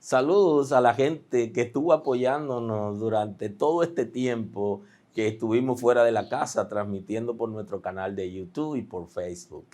Saludos a la gente que estuvo apoyándonos durante todo este tiempo que estuvimos fuera de la casa, transmitiendo por nuestro canal de YouTube y por Facebook.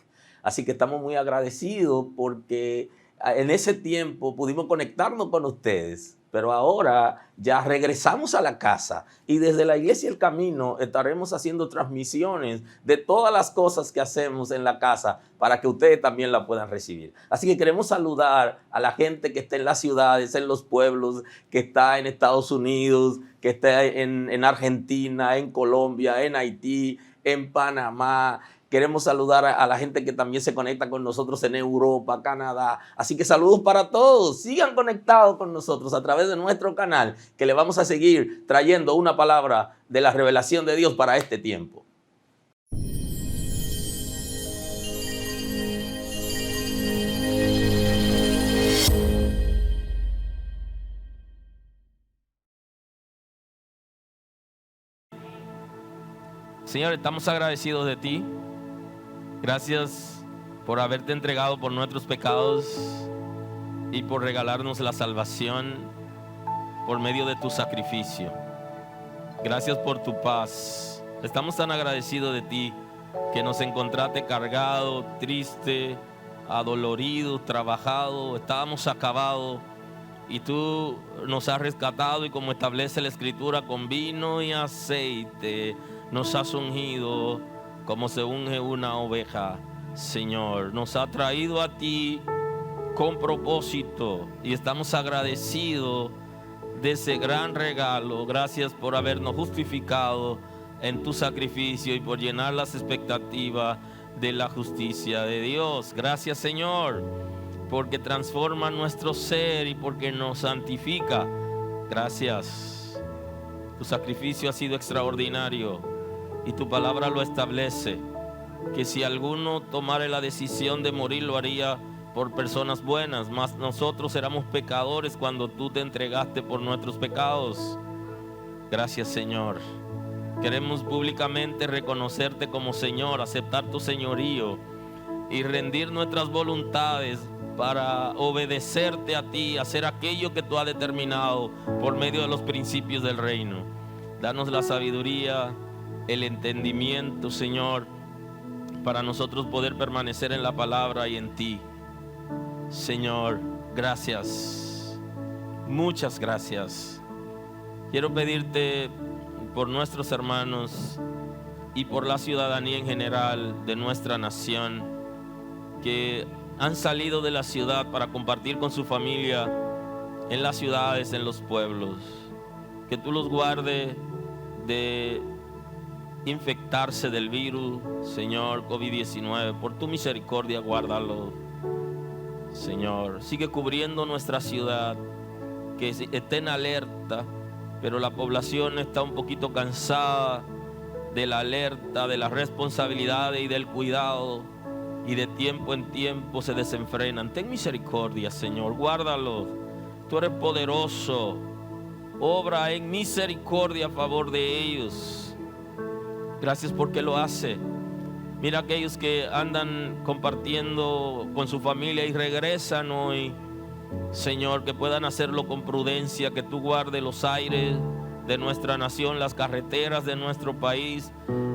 Así que estamos muy agradecidos porque en ese tiempo pudimos conectarnos con ustedes, pero ahora ya regresamos a la casa y desde la Iglesia El Camino estaremos haciendo transmisiones de todas las cosas que hacemos en la casa para que ustedes también la puedan recibir. Así que queremos saludar a la gente que está en las ciudades, en los pueblos, que está en Estados Unidos, que está en Argentina, en Colombia, en Haití, en Panamá. Queremos saludar a la gente que también se conecta con nosotros en Europa, Canadá. Así que saludos para todos. Sigan conectados con nosotros a través de nuestro canal, que le vamos a seguir trayendo una palabra de la revelación de Dios para este tiempo. Señor, estamos agradecidos de ti. Gracias por haberte entregado por nuestros pecados y por regalarnos la salvación por medio de tu sacrificio. Gracias por tu paz. Estamos tan agradecidos de ti que nos encontraste cargado, triste, adolorido, trabajado. Estábamos acabados y tú nos has rescatado, y como establece la Escritura, con vino y aceite nos has ungido como se unge una oveja. Señor, nos ha traído a ti con propósito y estamos agradecidos de ese gran regalo. Gracias por habernos justificado en tu sacrificio y por llenar las expectativas de la justicia de Dios. Gracias, Señor, porque transforma nuestro ser y porque nos santifica. Gracias. Tu sacrificio ha sido extraordinario y tu palabra lo establece, que si alguno tomara la decisión de morir, lo haría por personas buenas, mas nosotros éramos pecadores cuando tú te entregaste por nuestros pecados. Gracias, Señor. Queremos públicamente reconocerte como Señor, aceptar tu señorío y rendir nuestras voluntades para obedecerte a ti, hacer aquello que tú has determinado por medio de los principios del reino. Danos la sabiduría, el entendimiento, Señor, para nosotros poder permanecer en la palabra y en ti. Señor, gracias, muchas gracias. Quiero pedirte por nuestros hermanos y por la ciudadanía en general de nuestra nación, que han salido de la ciudad para compartir con su familia en las ciudades, en los pueblos, que tú los guardes de infectarse del virus, Señor, COVID-19. Por tu misericordia, guárdalo, Señor. Sigue cubriendo nuestra ciudad, que esté en alerta, pero la población está un poquito cansada de la alerta, de las responsabilidades y del cuidado, y de tiempo en tiempo se desenfrenan. Ten misericordia, Señor, guárdalo. Tú eres poderoso. Obra en misericordia a favor de ellos. Gracias porque lo hace. Mira aquellos que andan compartiendo con su familia y regresan hoy, Señor, que puedan hacerlo con prudencia, que tú guardes los aires de nuestra nación, las carreteras de nuestro país,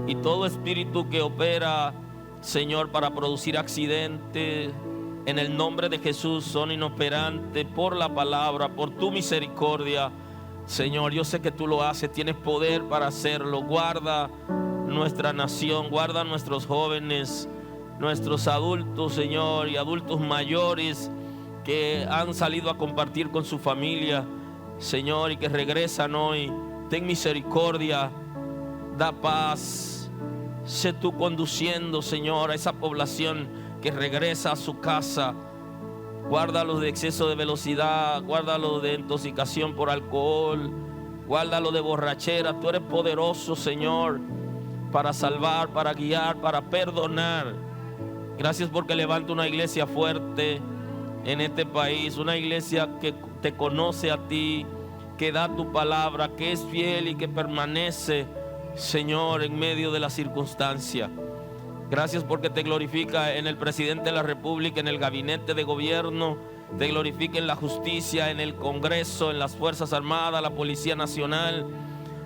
y todo espíritu que opera, Señor, para producir accidentes, en el nombre de Jesús son inoperantes por la palabra, por tu misericordia. Señor, yo sé que tú lo haces, tienes poder para hacerlo. Guarda nuestra nación, guarda nuestros jóvenes, nuestros adultos, Señor, y adultos mayores que han salido a compartir con su familia, Señor, y que regresan hoy. Ten misericordia, da paz. Sé tú conduciendo, Señor, a esa población que regresa a su casa. Guárdalos de exceso de velocidad, guárdalos de intoxicación por alcohol, guárdalos de borrachera. Tú eres poderoso, Señor, para salvar, para guiar, para perdonar. Gracias porque levanta una iglesia fuerte en este país, una iglesia que te conoce a ti, que da tu palabra, que es fiel y que permanece, Señor, en medio de la circunstancia. Gracias porque te glorifica en el presidente de la República, en el gabinete de gobierno, te glorifique en la justicia, en el Congreso, en las Fuerzas Armadas, la Policía Nacional.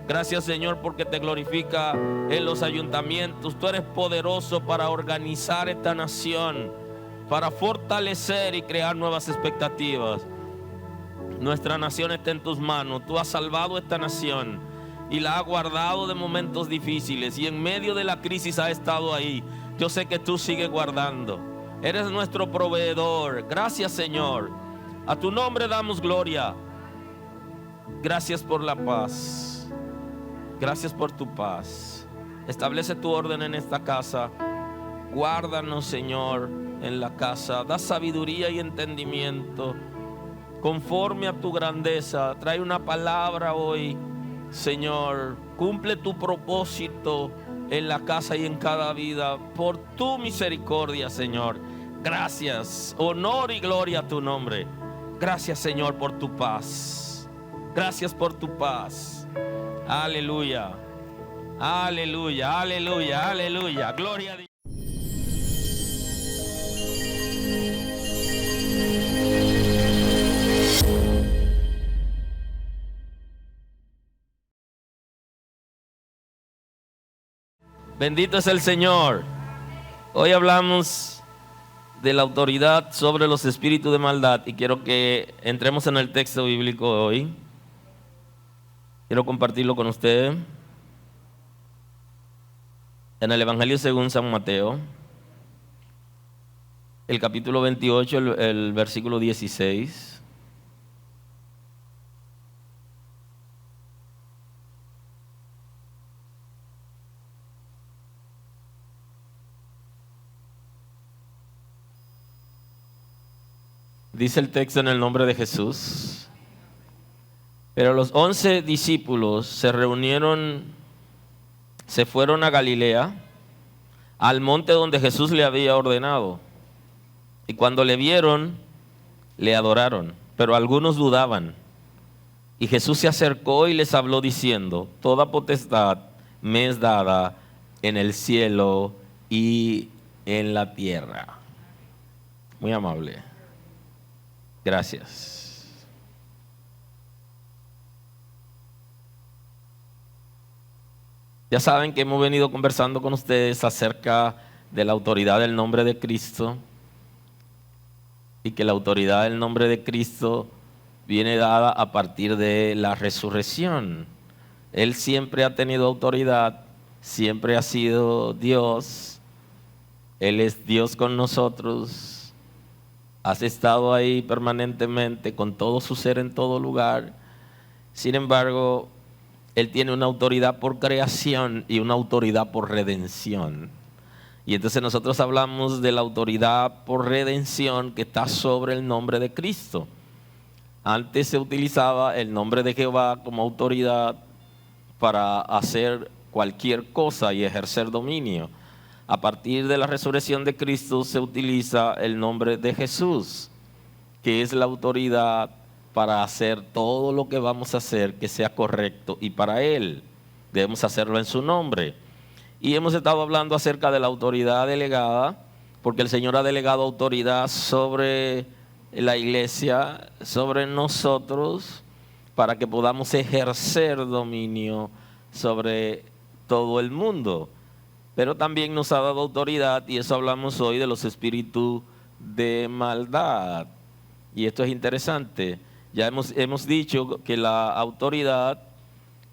Gracias, Señor, porque te glorifica en los ayuntamientos. Tú eres poderoso para organizar esta nación, para fortalecer y crear nuevas expectativas. Nuestra nación está en tus manos. Tú has salvado esta nación y la has guardado de momentos difíciles, y en medio de la crisis ha estado ahí. Yo sé que tú sigues guardando. Eres nuestro proveedor. Gracias, Señor. A tu nombre damos gloria. Gracias por la paz. Gracias por tu paz. Establece tu orden en esta casa. Guárdanos, Señor, en la casa. Da sabiduría y entendimiento conforme a tu grandeza. Trae una palabra hoy, Señor. Cumple tu propósito en la casa y en cada vida por tu misericordia, Señor. Gracias. Honor y gloria a tu nombre. Gracias, Señor, por tu paz. Gracias por tu paz. Aleluya. Aleluya, aleluya, aleluya. Gloria a Dios. Bendito es el Señor. Hoy hablamos de la autoridad sobre los espíritus de maldad y quiero que entremos en el texto bíblico hoy. Quiero compartirlo con ustedes en el Evangelio según San Mateo, el capítulo 28, el versículo 16. Dice el texto en el nombre de Jesús. Pero los 11 discípulos se reunieron, se fueron a Galilea, al monte donde Jesús le había ordenado. Y cuando le vieron, le adoraron, pero algunos dudaban. Y Jesús se acercó y les habló diciendo: toda potestad me es dada en el cielo y en la tierra. Muy amable. Gracias. Ya saben que hemos venido conversando con ustedes acerca de la autoridad del nombre de Cristo y que la autoridad del nombre de Cristo viene dada a partir de la resurrección. Él siempre ha tenido autoridad, siempre ha sido Dios. Él es Dios con nosotros. Has estado ahí permanentemente con todo su ser en todo lugar. Sin embargo, Él tiene una autoridad por creación y una autoridad por redención. Y entonces nosotros hablamos de la autoridad por redención que está sobre el nombre de Cristo. Antes se utilizaba el nombre de Jehová como autoridad para hacer cualquier cosa y ejercer dominio. A partir de la resurrección de Cristo se utiliza el nombre de Jesús, que es la autoridad para hacer todo lo que vamos a hacer que sea correcto, y para Él debemos hacerlo en su nombre. Y hemos estado hablando acerca de la autoridad delegada, porque el Señor ha delegado autoridad sobre la iglesia, sobre nosotros, para que podamos ejercer dominio sobre todo el mundo. Pero también nos ha dado autoridad, y eso hablamos hoy, de los espíritus de maldad. Y esto es interesante. Ya hemos dicho que la autoridad,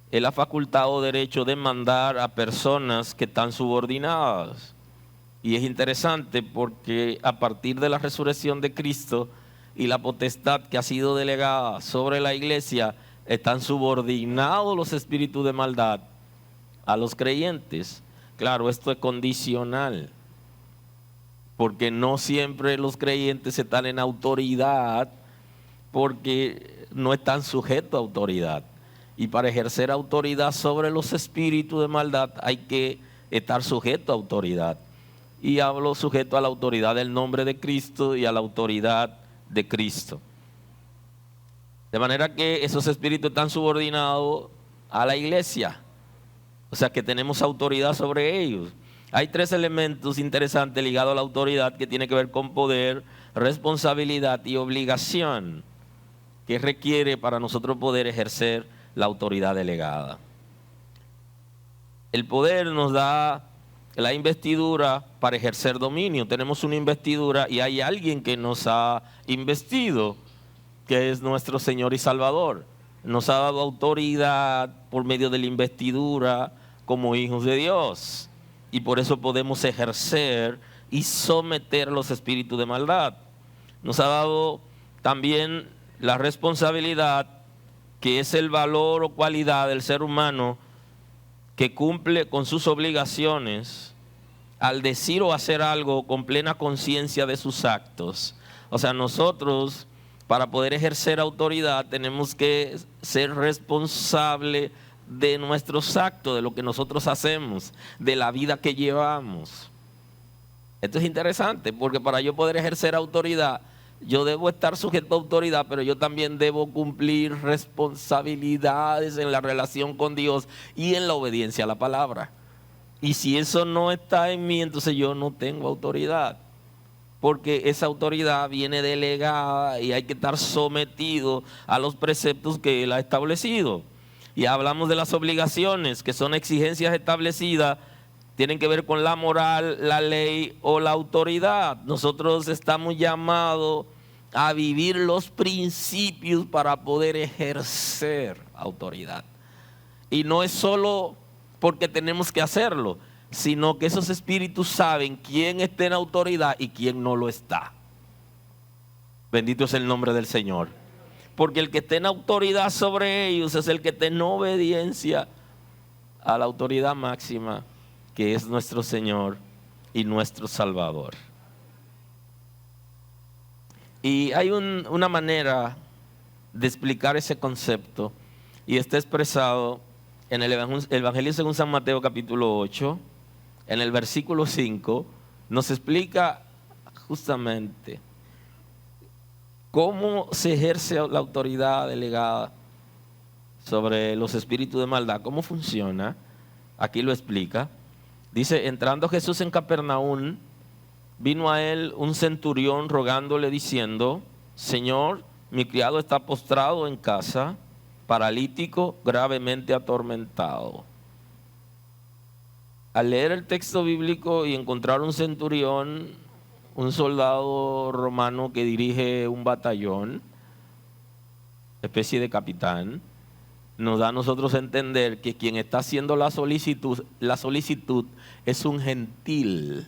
Él ha facultado derecho de mandar a personas que están subordinadas. Y es interesante porque a partir de la resurrección de Cristo y la potestad que ha sido delegada sobre la iglesia, están subordinados los espíritus de maldad a los creyentes. Claro, esto es condicional, porque no siempre los creyentes están en autoridad, porque no están sujetos a autoridad. Y para ejercer autoridad sobre los espíritus de maldad hay que estar sujeto a autoridad. Y hablo sujeto a la autoridad del nombre de Cristo y a la autoridad de Cristo. De manera que esos espíritus están subordinados a la iglesia. O sea que tenemos autoridad sobre ellos. Hay tres elementos interesantes ligados a la autoridad que tiene que ver con poder, responsabilidad y obligación, que requiere para nosotros poder ejercer la autoridad delegada. El poder nos da la investidura para ejercer dominio. Tenemos una investidura y hay alguien que nos ha investido, que es nuestro Señor y Salvador. Nos ha dado autoridad por medio de la investidura como hijos de Dios. Y por eso podemos ejercer y someter a los espíritus de maldad. Nos ha dado también la responsabilidad, que es el valor o cualidad del ser humano que cumple con sus obligaciones al decir o hacer algo con plena conciencia de sus actos. O sea, nosotros, para poder ejercer autoridad, tenemos que ser responsables de nuestros actos, de lo que nosotros hacemos, de la vida que llevamos. Esto es interesante, porque para yo poder ejercer autoridad, yo debo estar sujeto a autoridad, pero yo también debo cumplir responsabilidades en la relación con Dios y en la obediencia a la palabra. Y si eso no está en mí, entonces yo no tengo autoridad, porque esa autoridad viene delegada y hay que estar sometido a los preceptos que Él ha establecido. Y hablamos de las obligaciones, que son exigencias establecidas, tienen que ver con la moral, la ley o la autoridad. Nosotros estamos llamados a vivir los principios para poder ejercer autoridad. Y no es solo porque tenemos que hacerlo, sino que esos espíritus saben quién está en autoridad y quién no lo está. Bendito es el nombre del Señor. Porque el que esté en autoridad sobre ellos es el que está en obediencia a la autoridad máxima, que es nuestro Señor y nuestro Salvador. Y hay una manera de explicar ese concepto, y está expresado en el Evangelio según San Mateo capítulo 8, en el versículo 5, nos explica justamente cómo se ejerce la autoridad delegada sobre los espíritus de maldad, cómo funciona. Aquí lo explica. Dice: entrando Jesús en Capernaum, vino a él un centurión rogándole diciendo: Señor, mi criado está postrado en casa, paralítico, gravemente atormentado. Al leer el texto bíblico y encontrar un centurión, un soldado romano que dirige un batallón, especie de capitán, nos da a nosotros a entender que quien está haciendo la solicitud es un gentil,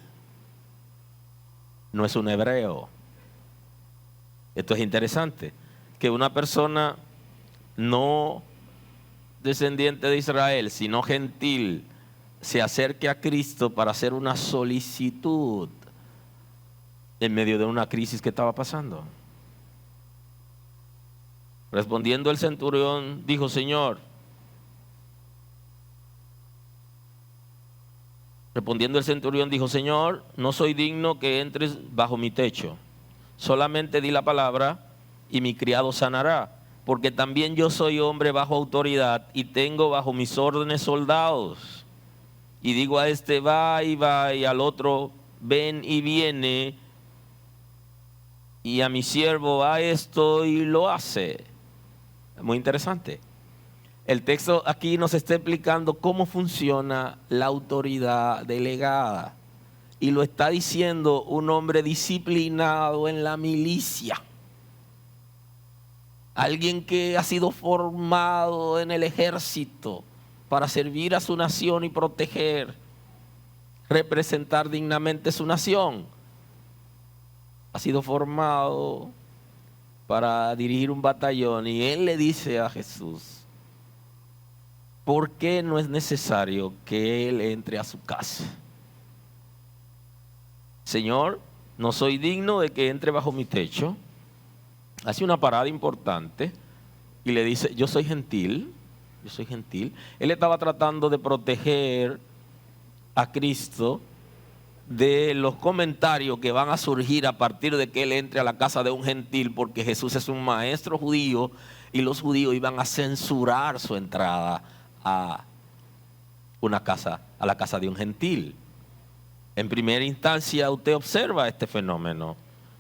no es un hebreo. Esto es interesante, que una persona no descendiente de Israel, sino gentil, se acerque a Cristo para hacer una solicitud en medio de una crisis que estaba pasando. Respondiendo el centurión, dijo: Señor, no soy digno que entres bajo mi techo. Solamente di la palabra y mi criado sanará, porque también yo soy hombre bajo autoridad y tengo bajo mis órdenes soldados. Y digo a este: va, y al otro: ven, y viene. Y a mi siervo: a esto, y lo hace. Muy interesante. El texto aquí nos está explicando cómo funciona la autoridad delegada. Y lo está diciendo un hombre disciplinado en la milicia. Alguien que ha sido formado en el ejército para servir a su nación y proteger, representar dignamente su nación. Ha sido formado para dirigir un batallón, y él le dice a Jesús: ¿por qué no es necesario que él entre a su casa? Señor, no soy digno de que entre bajo mi techo. Hace una parada importante y le dice: yo soy gentil. Él estaba tratando de proteger a Cristo de los comentarios que van a surgir a partir de que él entre a la casa de un gentil, porque Jesús es un maestro judío y los judíos iban a censurar su entrada a la casa de un gentil. En primera instancia usted observa este fenómeno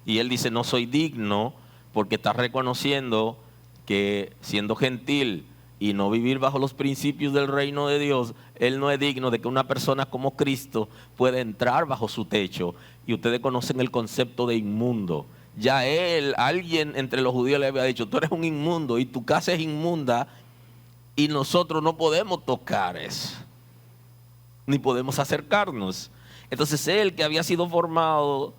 y él dice, no soy digno, porque está reconociendo que siendo gentil y no vivir bajo los principios del reino de Dios, él no es digno de que una persona como Cristo pueda entrar bajo su techo. Y ustedes conocen el concepto de inmundo. Ya alguien entre los judíos le había dicho, tú eres un inmundo y tu casa es inmunda y nosotros no podemos tocar eso, ni podemos acercarnos. Entonces él, que había sido formado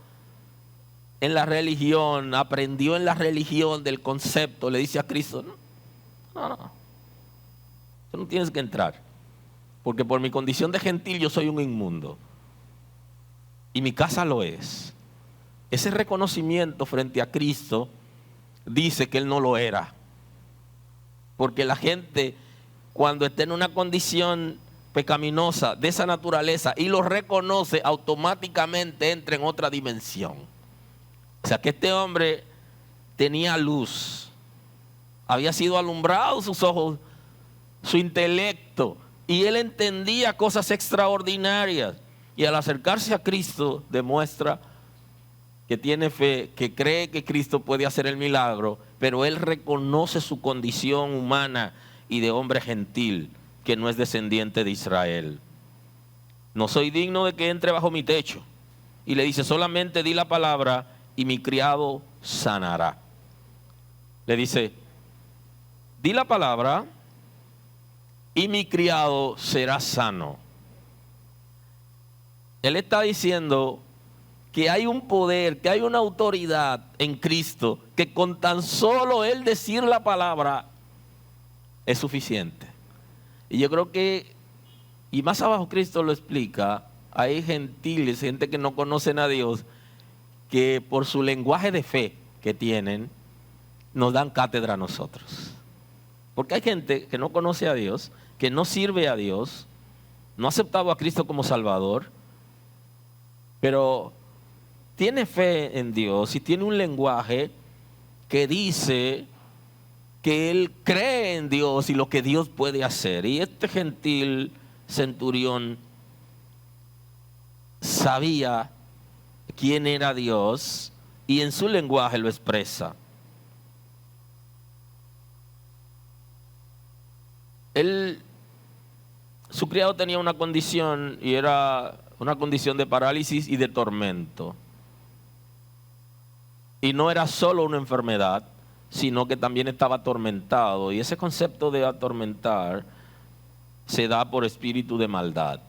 en la religión, aprendió en la religión del concepto, le dice a Cristo, no, tú no tienes que entrar, porque por mi condición de gentil yo soy un inmundo y mi casa lo es. Ese reconocimiento frente a Cristo dice que él no lo era, porque la gente cuando está en una condición pecaminosa de esa naturaleza y lo reconoce, automáticamente entra en otra dimensión. O sea que este hombre tenía luz, había sido alumbrado sus ojos, su intelecto, y él entendía cosas extraordinarias. Y al acercarse a Cristo demuestra que tiene fe, que cree que Cristo puede hacer el milagro, pero él reconoce su condición humana y de hombre gentil, que no es descendiente de Israel. No soy digno de que entre bajo mi techo. Y le dice, solamente di la palabra y mi criado sanará. Le dice, di la palabra y mi criado será sano. Él está diciendo que hay un poder, que hay una autoridad en Cristo, que con tan solo él decir la palabra es suficiente. Y yo creo que, y más abajo Cristo lo explica, hay gentiles, gente que no conocen a Dios, que por su lenguaje de fe que tienen, nos dan cátedra a nosotros. Porque hay gente que no conoce a Dios, que no sirve a Dios, no ha aceptado a Cristo como Salvador, pero tiene fe en Dios y tiene un lenguaje que dice que él cree en Dios y lo que Dios puede hacer. Y este gentil centurión sabía quién era Dios y en su lenguaje lo expresa. Su criado tenía una condición y era una condición de parálisis y de tormento. Y no era solo una enfermedad, sino que también estaba atormentado. Y ese concepto de atormentar se da por espíritu de maldad.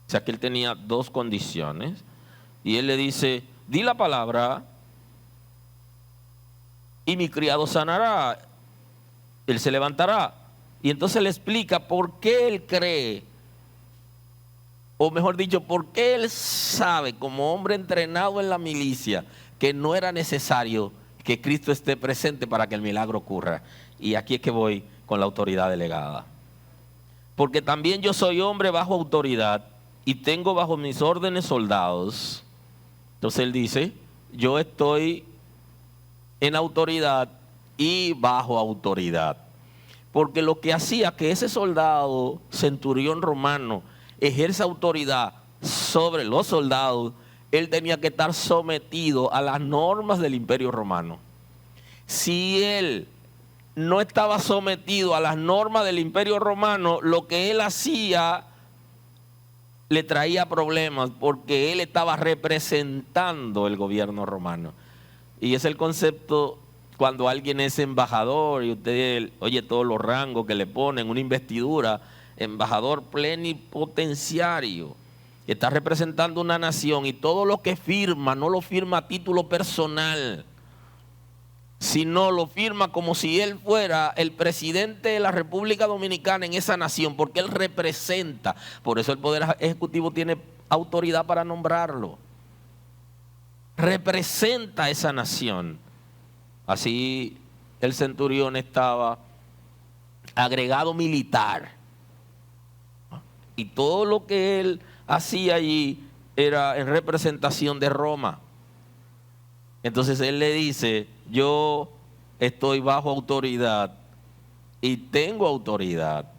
O sea que él tenía dos condiciones. Y él le dice, di la palabra y mi criado sanará. Él se levantará. Y entonces le explica por qué él cree, o mejor dicho, por qué él sabe, como hombre entrenado en la milicia, que no era necesario que Cristo esté presente para que el milagro ocurra. Y aquí es que voy con la autoridad delegada. Porque también yo soy hombre bajo autoridad y tengo bajo mis órdenes soldados. Entonces él dice, yo estoy en autoridad y bajo autoridad. Porque lo que hacía que ese soldado, centurión romano, ejerza autoridad sobre los soldados, él tenía que estar sometido a las normas del Imperio Romano. Si él no estaba sometido a las normas del Imperio Romano, lo que él hacía le traía problemas, porque él estaba representando el gobierno romano. Y es el concepto cuando alguien es embajador y usted oye todos los rangos que le ponen, una investidura, embajador plenipotenciario, está representando una nación y todo lo que firma no lo firma a título personal, sino lo firma como si él fuera el presidente de la República Dominicana en esa nación, porque él representa. Por eso el Poder Ejecutivo tiene autoridad para nombrarlo. Representa a esa nación. Así el centurión estaba agregado militar. Y todo lo que él hacía allí era en representación de Roma. Entonces él le dice, yo estoy bajo autoridad y tengo autoridad.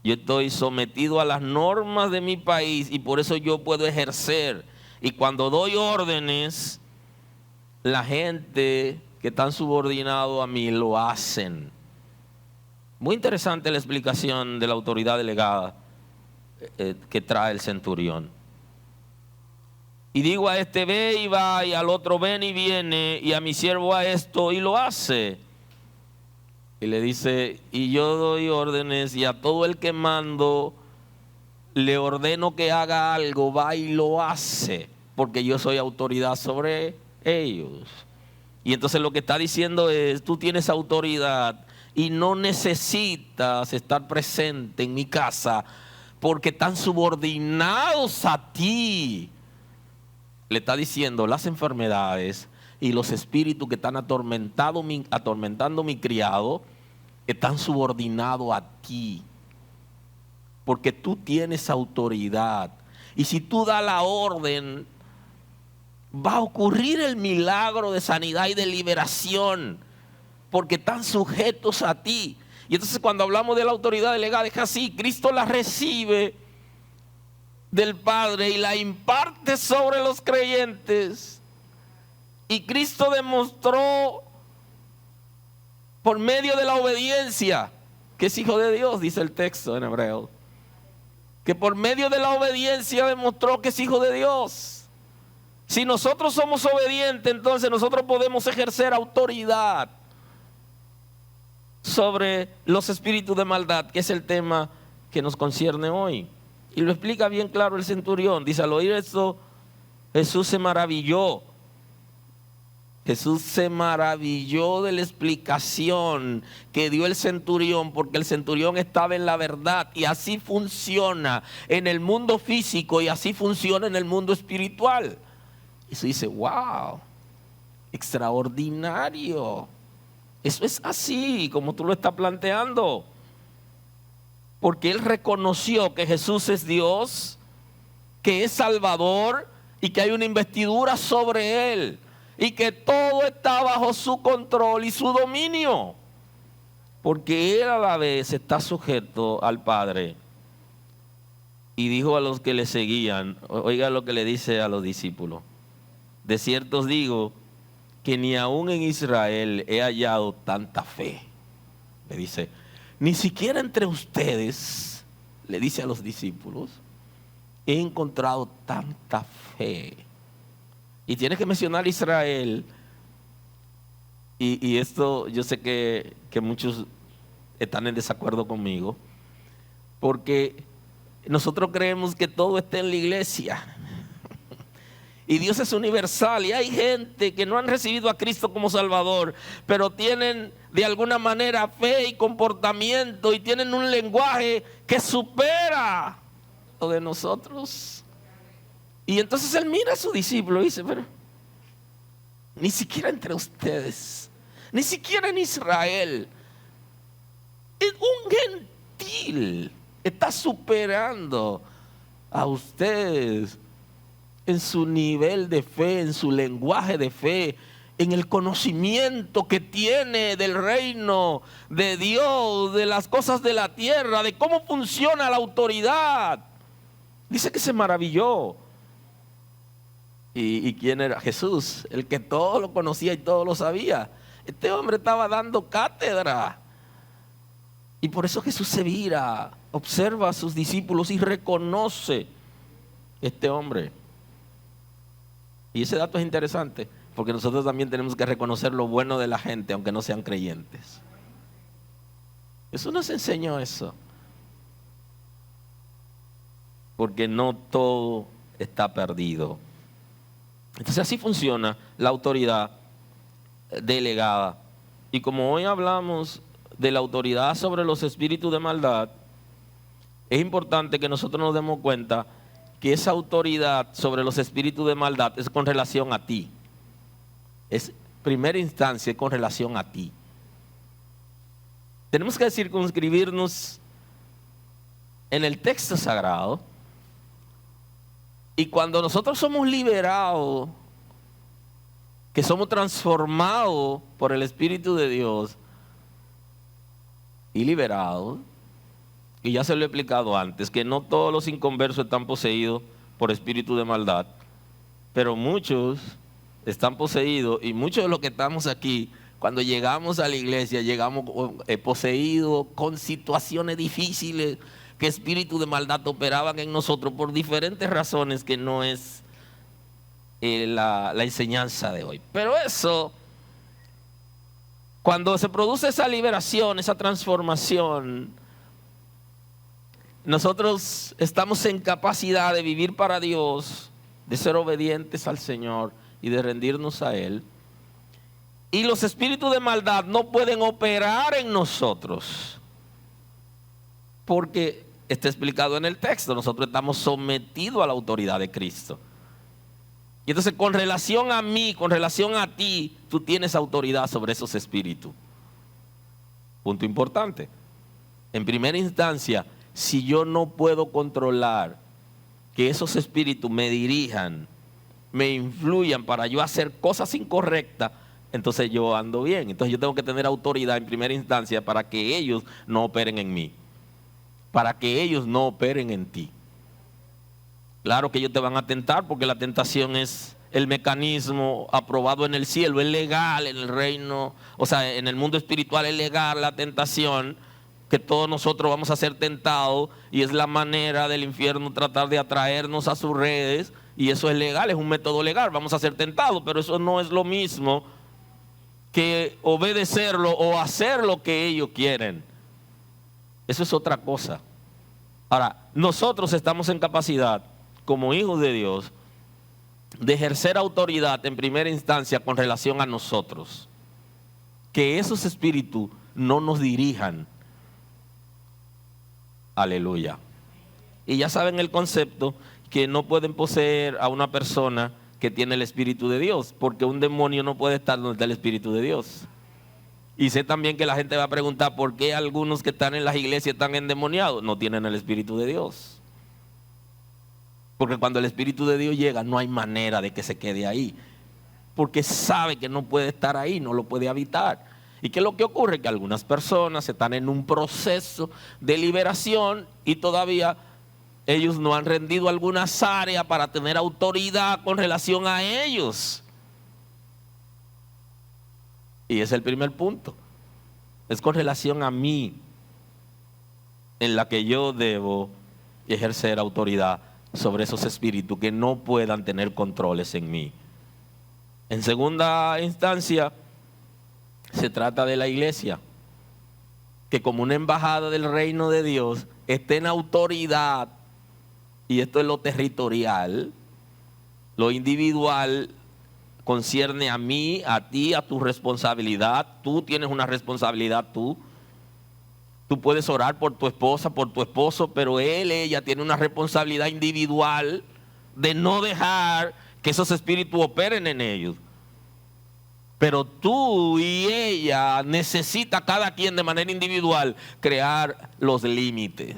Yo estoy sometido a las normas de mi país y por eso yo puedo ejercer. Y cuando doy órdenes, la gente que están subordinados a mí lo hacen. Muy interesante la explicación de la autoridad delegada que trae el centurión. Y digo a este ve y va, y al otro ven y viene, y a mi siervo a esto y lo hace. Y le dice, y yo doy órdenes, y a todo el que mando le ordeno que haga algo, va y lo hace, porque yo soy autoridad sobre ellos. Y entonces lo que está diciendo es, tú tienes autoridad y no necesitas estar presente en mi casa, porque están subordinados a ti. Le está diciendo, las enfermedades y los espíritus que están atormentando mi criado están subordinados a ti, porque tú tienes autoridad. Y si tú das la orden, va a ocurrir el milagro de sanidad y de liberación, porque están sujetos a ti. Y entonces cuando hablamos de la autoridad delegada es así, Cristo la recibe del Padre y la imparte sobre los creyentes. Y Cristo demostró por medio de la obediencia que es hijo de Dios, dice el texto en hebreo. Que por medio de la obediencia demostró que es hijo de Dios. Si nosotros somos obedientes, entonces nosotros podemos ejercer autoridad sobre los espíritus de maldad, que es el tema que nos concierne hoy. Y lo explica bien claro el centurión. Dice, al oír esto, Jesús se maravilló. Jesús se maravilló de la explicación que dio el centurión, porque el centurión estaba en la verdad. Y así funciona en el mundo físico y así funciona en el mundo espiritual. Y se dice, wow, extraordinario. Eso es así como tú lo estás planteando. Porque él reconoció que Jesús es Dios, que es Salvador y que hay una investidura sobre él y que todo está bajo su control y su dominio, porque él a la vez está sujeto al Padre. Y dijo a los que le seguían, oiga lo que le dice a los discípulos: de cierto os digo que ni aún en Israel he hallado tanta fe. Le dice, ni siquiera entre ustedes, le dice a los discípulos, he encontrado tanta fe. Y tiene que mencionar Israel. Y esto yo sé que muchos están en desacuerdo conmigo, porque nosotros creemos que todo está en la iglesia. Y Dios es universal y hay gente que no han recibido a Cristo como Salvador, pero tienen de alguna manera fe y comportamiento y tienen un lenguaje que supera lo de nosotros. Y entonces él mira a su discípulo y dice, pero ni siquiera entre ustedes, ni siquiera en Israel, un gentil está superando a ustedes en su nivel de fe, en su lenguaje de fe, en el conocimiento que tiene del reino de Dios, de las cosas de la tierra, de cómo funciona la autoridad. Dice que se maravilló. ¿Y quién era? Jesús, el que todo lo conocía y todo lo sabía. Este hombre estaba dando cátedra. Y por eso Jesús se vira, observa a sus discípulos y reconoce este hombre. Y ese dato es interesante, porque nosotros también tenemos que reconocer lo bueno de la gente, aunque no sean creyentes. Jesús nos enseñó eso. Porque no todo está perdido. Entonces así funciona la autoridad delegada. Y como hoy hablamos de la autoridad sobre los espíritus de maldad, es importante que nosotros nos demos cuenta que esa autoridad sobre los espíritus de maldad es con relación a ti. Es primera instancia con relación a ti. Tenemos que circunscribirnos en el texto sagrado. Y cuando nosotros somos liberados, que somos transformados por el Espíritu de Dios y liberados, y ya se lo he explicado antes, que no todos los inconversos están poseídos por espíritu de maldad, pero muchos están poseídos, y muchos de los que estamos aquí, cuando llegamos a la iglesia, llegamos poseídos con situaciones difíciles, que espíritus de maldad operaban en nosotros por diferentes razones que no es la enseñanza de hoy. Pero eso, cuando se produce esa liberación, esa transformación, nosotros estamos en capacidad de vivir para Dios, de ser obedientes al Señor y de rendirnos a Él. Y los espíritus de maldad no pueden operar en nosotros, porque está explicado en el texto, nosotros estamos sometidos a la autoridad de Cristo. Y entonces, con relación a mí, con relación a ti, tú tienes autoridad sobre esos espíritus. Punto importante. En primera instancia, si yo no puedo controlar que esos espíritus me dirijan, me influyan para yo hacer cosas incorrectas, entonces yo ando bien. Entonces yo tengo que tener autoridad en primera instancia para que ellos no operen en mí, para que ellos no operen en ti. Claro que ellos te van a tentar, porque la tentación es el mecanismo aprobado en el cielo, es legal en el reino, o sea, en el mundo espiritual es legal la tentación, que todos nosotros vamos a ser tentados, y es la manera del infierno tratar de atraernos a sus redes, y eso es legal, es un método legal, vamos a ser tentados, pero eso no es lo mismo que obedecerlo o hacer lo que ellos quieren. Eso es otra cosa. Ahora, nosotros estamos en capacidad, como hijos de Dios, de ejercer autoridad en primera instancia con relación a nosotros. Que esos espíritus no nos dirijan. Aleluya. Y ya saben el concepto, que no pueden poseer a una persona que tiene el Espíritu de Dios, porque un demonio no puede estar donde está el Espíritu de Dios. Y sé también que la gente va a preguntar por qué algunos que están en las iglesias están endemoniados, no tienen el Espíritu de Dios. Porque cuando el Espíritu de Dios llega, no hay manera de que se quede ahí, porque sabe que no puede estar ahí, no lo puede habitar. ¿Y qué es lo que ocurre? Que algunas personas están en un proceso de liberación y todavía ellos no han rendido algunas áreas para tener autoridad con relación a ellos. Y ese es el primer punto. Es con relación a mí, en la que yo debo ejercer autoridad sobre esos espíritus que no puedan tener controles en mí. En segunda instancia, se trata de la iglesia, que como una embajada del reino de Dios esté en autoridad, y esto es lo territorial. Lo individual concierne a mí, a ti, a tu responsabilidad. Tú tienes una responsabilidad, tú puedes orar por tu esposa, por tu esposo, pero ella tiene una responsabilidad individual de no dejar que esos espíritus operen en ellos. Pero tú y ella necesita cada quien de manera individual crear los límites.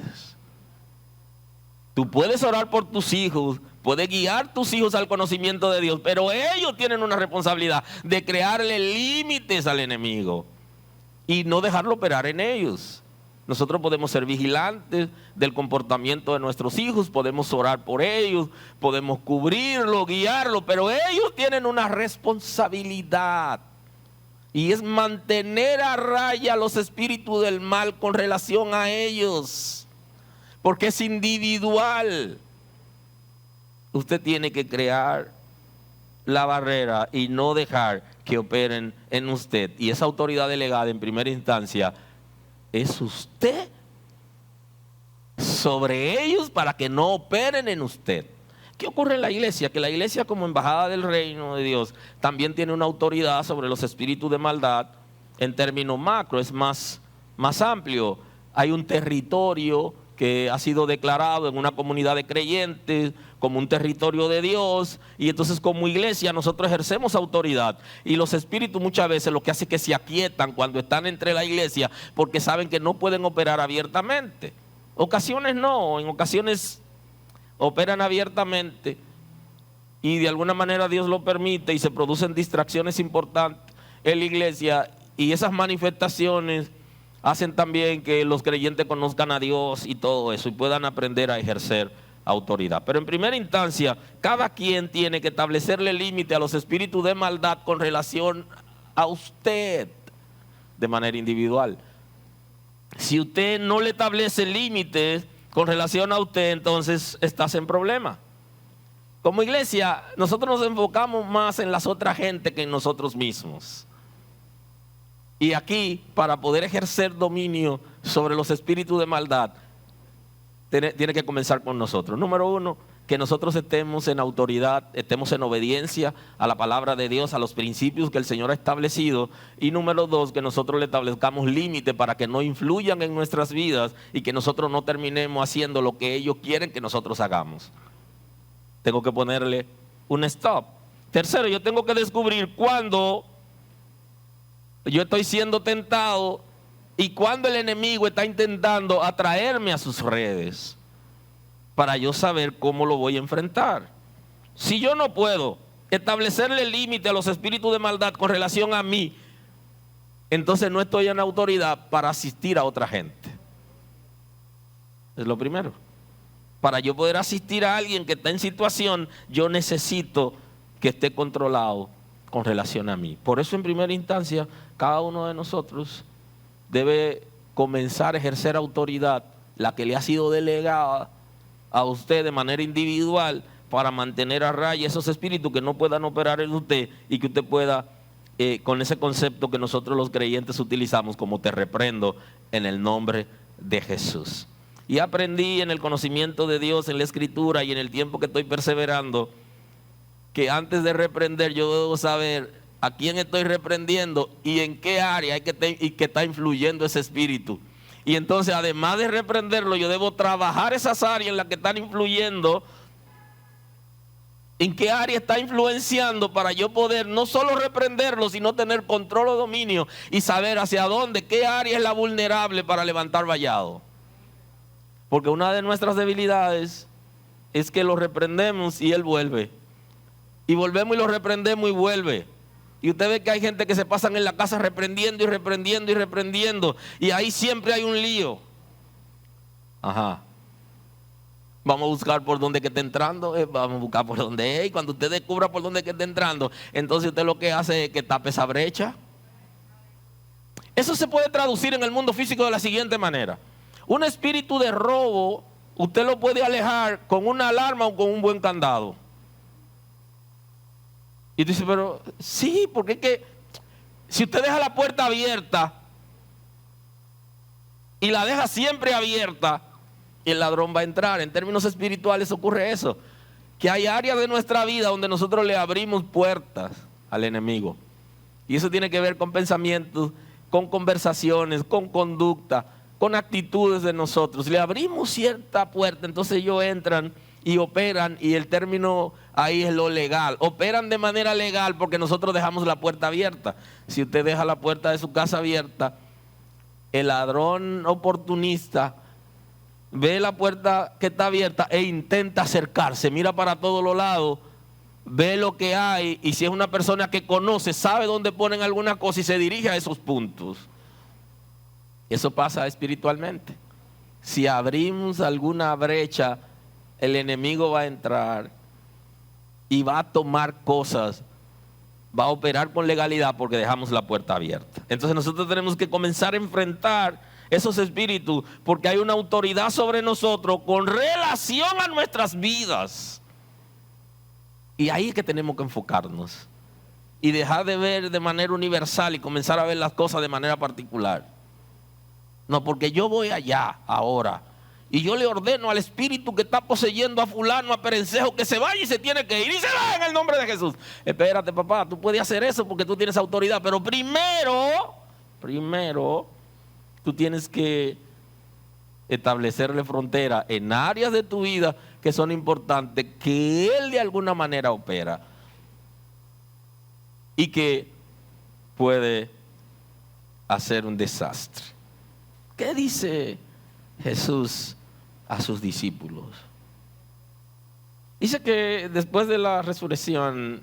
Tú puedes orar por tus hijos, puedes guiar tus hijos al conocimiento de Dios, pero ellos tienen una responsabilidad de crearle límites al enemigo y no dejarlo operar en ellos. Nosotros podemos ser vigilantes del comportamiento de nuestros hijos, podemos orar por ellos, podemos cubrirlo, guiarlo, pero ellos tienen una responsabilidad, y es mantener a raya los espíritus del mal con relación a ellos, porque es individual. Usted tiene que crear la barrera y no dejar que operen en usted, y esa autoridad delegada en primera instancia es usted sobre ellos para que no operen en usted. ¿Qué ocurre en la iglesia? Que la iglesia, como embajada del reino de Dios, también tiene una autoridad sobre los espíritus de maldad en términos macro, es más amplio. Hay un territorio que ha sido declarado en una comunidad de creyentes como un territorio de Dios, y entonces como iglesia nosotros ejercemos autoridad, y los espíritus muchas veces lo que hace es que se aquietan cuando están entre la iglesia, porque saben que no pueden operar abiertamente. Ocasiones no, en ocasiones operan abiertamente y de alguna manera Dios lo permite y se producen distracciones importantes en la iglesia, y esas manifestaciones hacen también que los creyentes conozcan a Dios y todo eso y puedan aprender a ejercer autoridad. Pero en primera instancia, cada quien tiene que establecerle límite a los espíritus de maldad con relación a usted de manera individual. Si usted no le establece límites con relación a usted, entonces estás en problema. Como iglesia, nosotros nos enfocamos más en las otras gente que en nosotros mismos. Y aquí, para poder ejercer dominio sobre los espíritus de maldad, tiene que comenzar con nosotros. Número uno, que nosotros estemos en autoridad, estemos en obediencia a la palabra de Dios, a los principios que el Señor ha establecido. Y número dos, que nosotros le establezcamos límites para que no influyan en nuestras vidas y que nosotros no terminemos haciendo lo que ellos quieren que nosotros hagamos. Tengo que ponerle un stop. Tercero, yo tengo que descubrir cuándo yo estoy siendo tentado y cuándo el enemigo está intentando atraerme a sus redes, para yo saber cómo lo voy a enfrentar. Si yo no puedo establecerle límite a los espíritus de maldad con relación a mí, entonces no estoy en autoridad para asistir a otra gente. Es lo primero. Para yo poder asistir a alguien que está en situación, yo necesito que esté controlado con relación a mí. Por eso en primera instancia, cada uno de nosotros debe comenzar a ejercer autoridad, la que le ha sido delegada a usted de manera individual, para mantener a raya esos espíritus que no puedan operar en usted y que usted pueda, con ese concepto que nosotros los creyentes utilizamos como te reprendo en el nombre de Jesús. Y aprendí en el conocimiento de Dios, en la Escritura y en el tiempo que estoy perseverando, que antes de reprender yo debo saber a quién estoy reprendiendo y en qué área hay que está influyendo ese espíritu. Y entonces, además de reprenderlo, yo debo trabajar esas áreas en las que están influyendo, en qué área está influenciando, para yo poder no solo reprenderlo, sino tener control o dominio y saber hacia dónde, qué área es la vulnerable para levantar vallado. Porque una de nuestras debilidades es que lo reprendemos y él vuelve. Y volvemos y lo reprendemos y vuelve. Y usted ve que hay gente que se pasan en la casa reprendiendo y reprendiendo y reprendiendo. Y ahí siempre hay un lío. Ajá. Vamos a buscar por dónde que está entrando. Vamos a buscar por dónde es. Y cuando usted descubra por dónde que está entrando, entonces usted lo que hace es que tape esa brecha. Eso se puede traducir en el mundo físico de la siguiente manera. Un espíritu de robo, usted lo puede alejar con una alarma o con un buen candado. Y dice, pero sí, porque es que si usted deja la puerta abierta y la deja siempre abierta, el ladrón va a entrar. En términos espirituales ocurre eso, que hay áreas de nuestra vida donde nosotros le abrimos puertas al enemigo. Y eso tiene que ver con pensamientos, con conversaciones, con conducta, con actitudes de nosotros. Le abrimos cierta puerta, entonces ellos entran y operan, y el término ahí es lo legal. Operan de manera legal porque nosotros dejamos la puerta abierta. Si usted deja la puerta de su casa abierta, el ladrón oportunista ve la puerta que está abierta e intenta acercarse, mira para todos los lados, ve lo que hay, y si es una persona que conoce, sabe dónde ponen alguna cosa y se dirige a esos puntos. Eso pasa espiritualmente. Si abrimos alguna brecha, el enemigo va a entrar y va a tomar cosas, va a operar con legalidad porque dejamos la puerta abierta. Entonces nosotros tenemos que comenzar a enfrentar esos espíritus, porque hay una autoridad sobre nosotros con relación a nuestras vidas. Y ahí es que tenemos que enfocarnos y dejar de ver de manera universal y comenzar a ver las cosas de manera particular. No, porque yo voy allá ahora y yo le ordeno al espíritu que está poseyendo a fulano, a perencejo, que se vaya y se tiene que ir. Y se va en el nombre de Jesús. Espérate, papá, tú puedes hacer eso porque tú tienes autoridad. Pero primero, tú tienes que establecerle frontera en áreas de tu vida que son importantes, que él de alguna manera opera y que puede hacer un desastre. ¿Qué dice Jesús a sus discípulos? Dice que después de la resurrección,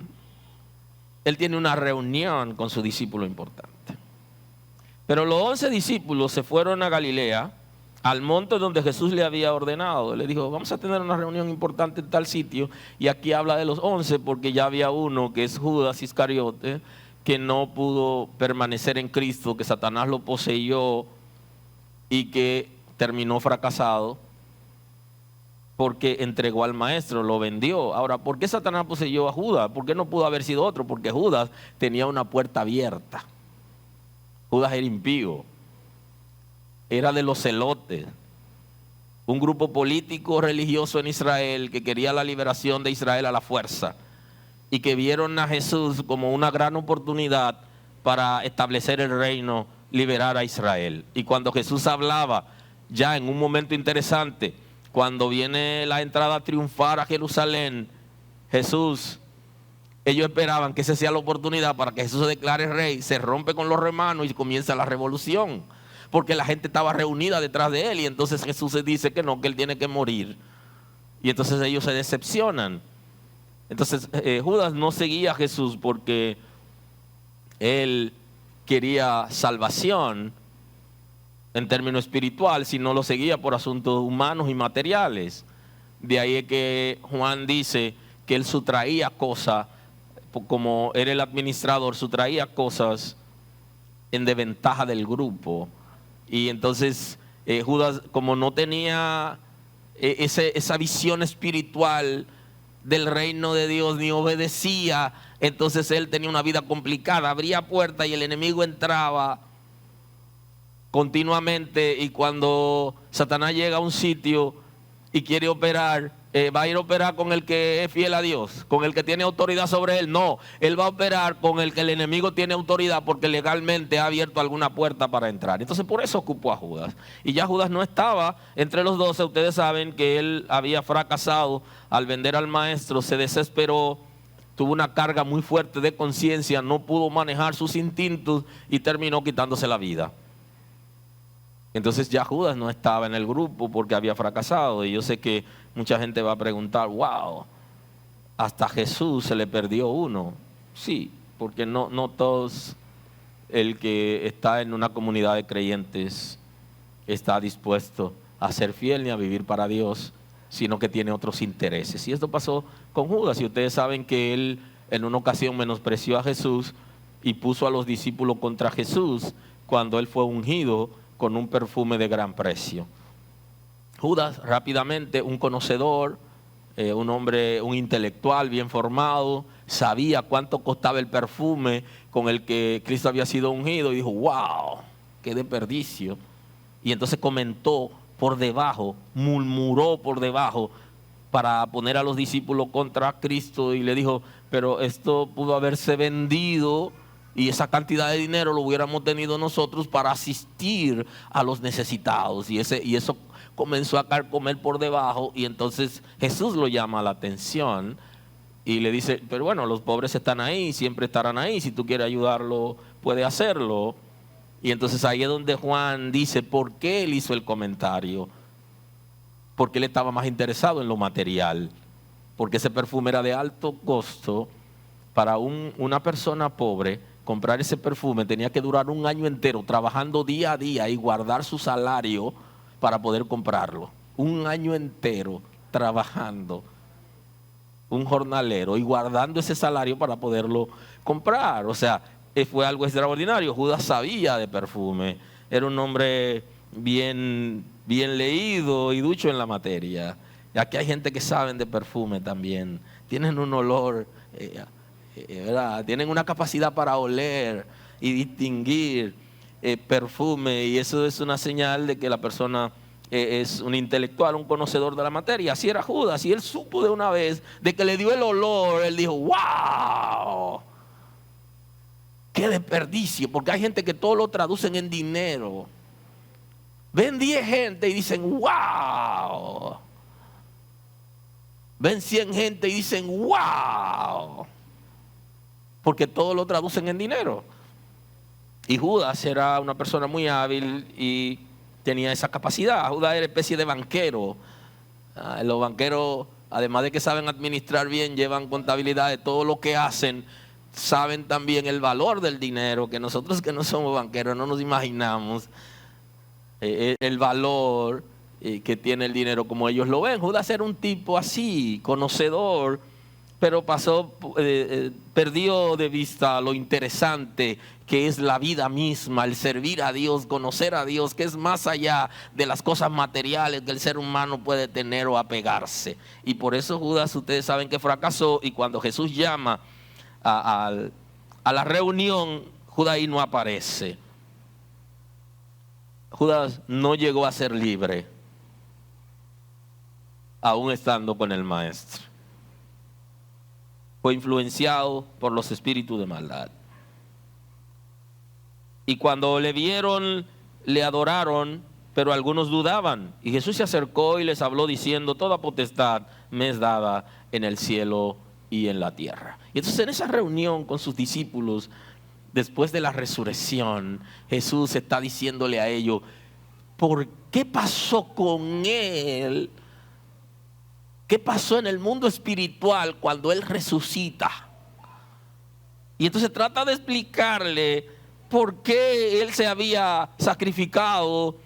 él tiene una reunión con su discípulo importante. Pero los 11 discípulos se fueron a Galilea, al monte donde Jesús le había ordenado. Le dijo, vamos a tener una reunión importante en tal sitio. Y aquí habla de los 11 porque ya había uno, que es Judas Iscariote, que no pudo permanecer en Cristo, que Satanás lo poseyó y que terminó fracasado porque entregó al maestro, lo vendió. Ahora, ¿por qué Satanás poseyó a Judas? ¿Por qué no pudo haber sido otro? Porque Judas tenía una puerta abierta. Judas era impío, era de los celotes, un grupo político religioso en Israel que quería la liberación de Israel a la fuerza y que vieron a Jesús como una gran oportunidad para establecer el reino, liberar a Israel. Y cuando Jesús hablaba, ya en un momento interesante, cuando viene la entrada triunfal a Jerusalén, ellos esperaban que esa sea la oportunidad para que Jesús se declare rey, se rompe con los romanos y comienza la revolución, porque la gente estaba reunida detrás de él y entonces Jesús se dice que no, que él tiene que morir. Y entonces ellos se decepcionan. Entonces Judas no seguía a Jesús porque él quería salvación en términos espiritual, sino lo seguía por asuntos humanos y materiales. De ahí es que Juan dice que él sustraía cosas, como era el administrador, sustraía cosas en desventaja del grupo. Y entonces Judas, como no tenía esa visión espiritual del reino de Dios, ni obedecía, entonces él tenía una vida complicada, abría puertas y el enemigo entraba continuamente, y cuando Satanás llega a un sitio y quiere operar, va a ir a operar con el que es fiel a Dios, con el que tiene autoridad sobre él. No, él va a operar con el que el enemigo tiene autoridad porque legalmente ha abierto alguna puerta para entrar. Entonces por eso ocupó a Judas. Y ya Judas no estaba entre los 12. Ustedes saben que él había fracasado al vender al maestro, se desesperó, tuvo una carga muy fuerte de conciencia, no pudo manejar sus instintos y terminó quitándose la vida. Entonces ya Judas no estaba en el grupo porque había fracasado. Y yo sé que mucha gente va a preguntar, wow, hasta Jesús se le perdió uno. Sí, porque no todos el que está en una comunidad de creyentes está dispuesto a ser fiel ni a vivir para Dios, sino que tiene otros intereses. Y esto pasó con Judas. Y ustedes saben que él en una ocasión menospreció a Jesús y puso a los discípulos contra Jesús cuando él fue ungido con un perfume de gran precio. Judas, rápidamente, un conocedor, un hombre, un intelectual bien formado, sabía cuánto costaba el perfume con el que Cristo había sido ungido y dijo, wow, qué desperdicio. Y entonces comentó por debajo, murmuró por debajo para poner a los discípulos contra Cristo y le dijo, pero esto pudo haberse vendido y esa cantidad de dinero lo hubiéramos tenido nosotros para asistir a los necesitados. Y eso comenzó a carcomer por debajo, y entonces Jesús lo llama la atención y le dice, pero bueno, los pobres están ahí, siempre estarán ahí, si tú quieres ayudarlo, puede hacerlo. Y entonces ahí es donde Juan dice, ¿por qué él hizo el comentario? Porque él estaba más interesado en lo material, porque ese perfume era de alto costo. Para una persona pobre, comprar ese perfume tenía que durar un año entero trabajando día a día y guardar su salario para poder comprarlo. Un año entero trabajando, un jornalero, y guardando ese salario para poderlo comprar. O sea, fue algo extraordinario. Judas sabía de perfume, era un hombre bien leído y ducho en la materia. Y aquí hay gente que saben de perfume también, tienen un olor, ¿verdad? Tienen una capacidad para oler y distinguir perfume, y eso es una señal de que la persona es un intelectual, un conocedor de la materia. Así era Judas, y él supo de una vez, de que le dio el olor, él dijo, wow, qué desperdicio, porque hay gente que todo lo traducen en dinero. Ven 10 gente y dicen, wow. Ven 100 gente y dicen, wow. Porque todo lo traducen en dinero. Y Judas era una persona muy hábil y tenía esa capacidad. Judas era especie de banquero. Los banqueros, además de que saben administrar bien, llevan contabilidad de todo lo que hacen. saben también el valor del dinero, que nosotros que no somos banqueros no nos imaginamos el valor que tiene el dinero como ellos lo ven. Judas era un tipo así, conocedor, pero perdió de vista lo interesante que es la vida misma, el servir a Dios, conocer a Dios, que es más allá de las cosas materiales que el ser humano puede tener o apegarse. Y por eso Judas, ustedes saben que fracasó, y cuando Jesús llama a la reunión, Judas ahí no aparece. Judas no llegó a ser libre, aún estando con el maestro. Fue influenciado por los espíritus de maldad. Y cuando le vieron, le adoraron, pero algunos dudaban. Y Jesús se acercó y les habló diciendo: toda potestad me es dada en el cielo y en la tierra. Y entonces en esa reunión con sus discípulos, después de la resurrección, Jesús está diciéndole a ellos: ¿por qué pasó con él? ¿Qué pasó en el mundo espiritual cuando él resucita? Y entonces trata de explicarle por qué él se había sacrificado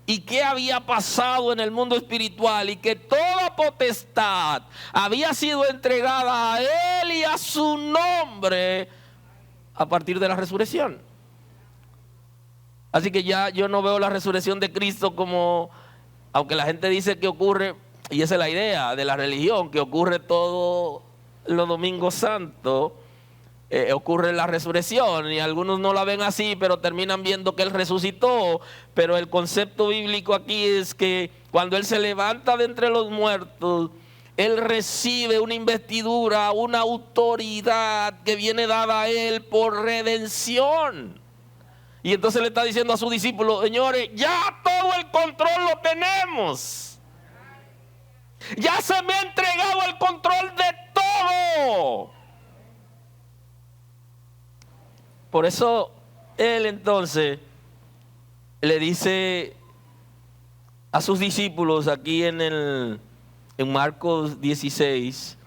y qué había pasado en el mundo espiritual, y que toda potestad había sido entregada a él y a su nombre a partir de la resurrección. Así que ya yo no veo la resurrección de Cristo como, aunque la gente dice que ocurre, y esa es la idea de la religión, que ocurre todos los domingos santos, ocurre la resurrección, y algunos no la ven así, pero terminan viendo que él resucitó. Pero el concepto bíblico aquí es que cuando él se levanta de entre los muertos, él recibe una investidura, una autoridad que viene dada a él por redención. Y entonces le está diciendo a sus discípulos: señores, ya todo el control lo tenemos. Ya se me ha entregado el control de todo. Por eso él entonces le dice a sus discípulos aquí en Marcos 16,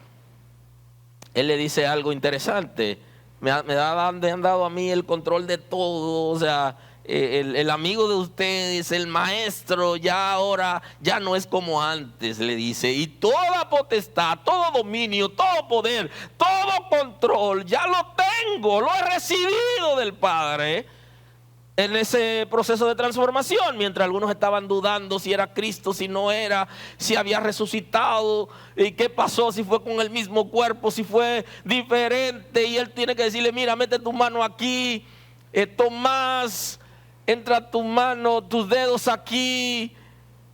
él le dice algo interesante: me han dado a mí el control de todo. O sea, el amigo de ustedes, el maestro, ya ahora ya no es como antes, le dice. Y toda potestad, todo dominio, todo poder, todo control, ya lo tengo, lo he recibido del Padre. En ese proceso de transformación, mientras algunos estaban dudando si era Cristo, si no era, si había resucitado, y qué pasó, si fue con el mismo cuerpo, si fue diferente. Y él tiene que decirle: mira, mete tu mano aquí, Tomás, entra tu mano, tus dedos aquí,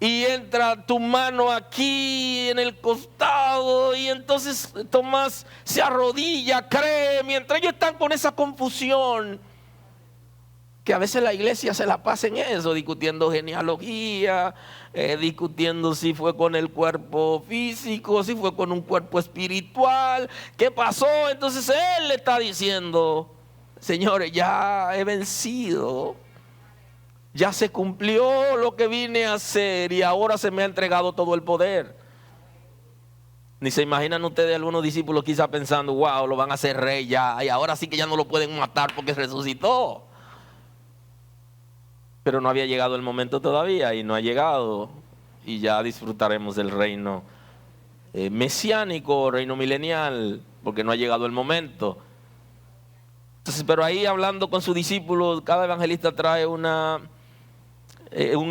y entra tu mano aquí en el costado. Y entonces Tomás se arrodilla, cree, mientras ellos están con esa confusión. Que a veces la iglesia se la pasa en eso, discutiendo genealogía, discutiendo si fue con el cuerpo físico, si fue con un cuerpo espiritual. ¿Qué pasó? Entonces él le está diciendo: señores, ya he vencido, ya se cumplió lo que vine a hacer, y ahora se me ha entregado todo el poder. Ni se imaginan ustedes algunos discípulos quizá pensando: wow, lo van a hacer rey ya, y ahora sí que ya no lo pueden matar porque resucitó. Pero no había llegado el momento todavía, y no ha llegado, y ya disfrutaremos del reino mesiánico, reino milenial, porque no ha llegado el momento. Entonces, pero ahí hablando con sus discípulos, cada evangelista trae un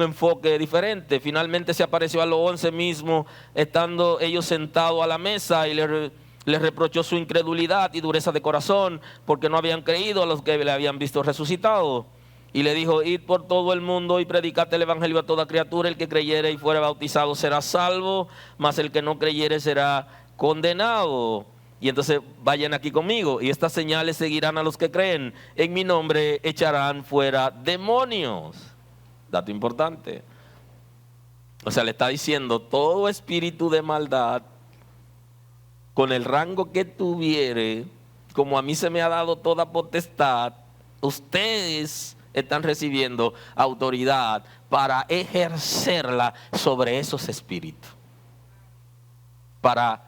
enfoque diferente. Finalmente se apareció a los 11 mismos, estando ellos sentados a la mesa, y les reprochó su incredulidad y dureza de corazón, porque no habían creído a los que le habían visto resucitado. Y le dijo: id por todo el mundo y predicad el evangelio a toda criatura. El que creyere y fuere bautizado será salvo, mas el que no creyere será condenado. Y entonces vayan aquí conmigo: y estas señales seguirán a los que creen. En mi nombre echarán fuera demonios. Dato importante. O sea, le está diciendo: todo espíritu de maldad, con el rango que tuviere, como a mí se me ha dado toda potestad, ustedes están recibiendo autoridad para ejercerla sobre esos espíritus, para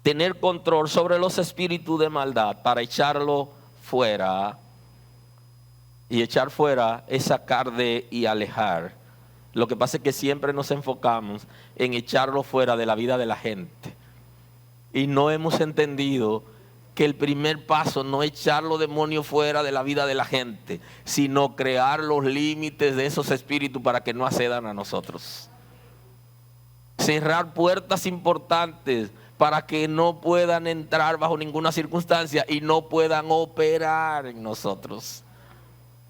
tener control sobre los espíritus de maldad para echarlo fuera. Y echar fuera es sacar de y alejar. Lo que pasa es que siempre nos enfocamos en echarlo fuera de la vida de la gente. Y no hemos entendido que el primer paso no es echar los demonios fuera de la vida de la gente, sino crear los límites de esos espíritus para que no accedan a nosotros. Cerrar puertas importantes para que no puedan entrar bajo ninguna circunstancia y no puedan operar en nosotros.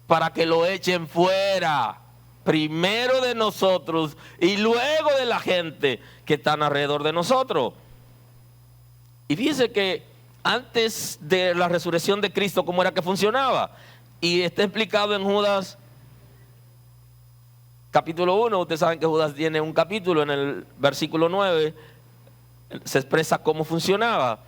Para que lo echen fuera, primero de nosotros y luego de la gente que están alrededor de nosotros. Y fíjense que antes de la resurrección de Cristo, ¿cómo era que funcionaba? Y está explicado en Judas capítulo 1. Ustedes saben que Judas tiene un capítulo, en el versículo 9 se expresa cómo funcionaba.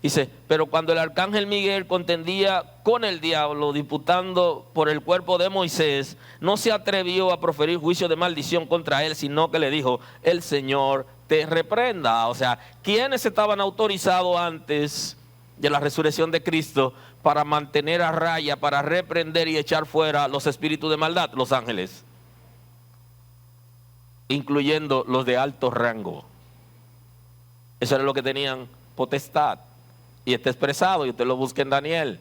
Dice, pero cuando el arcángel Miguel contendía con el diablo, disputando por el cuerpo de Moisés, no se atrevió a proferir juicio de maldición contra él, sino que le dijo, el Señor te reprenda. O sea, ¿quiénes estaban autorizados antes de la resurrección de Cristo para mantener a raya, para reprender y echar fuera los espíritus de maldad? Los ángeles, incluyendo los de alto rango. Eso era lo que tenían potestad. Y está expresado, y usted lo busca en Daniel.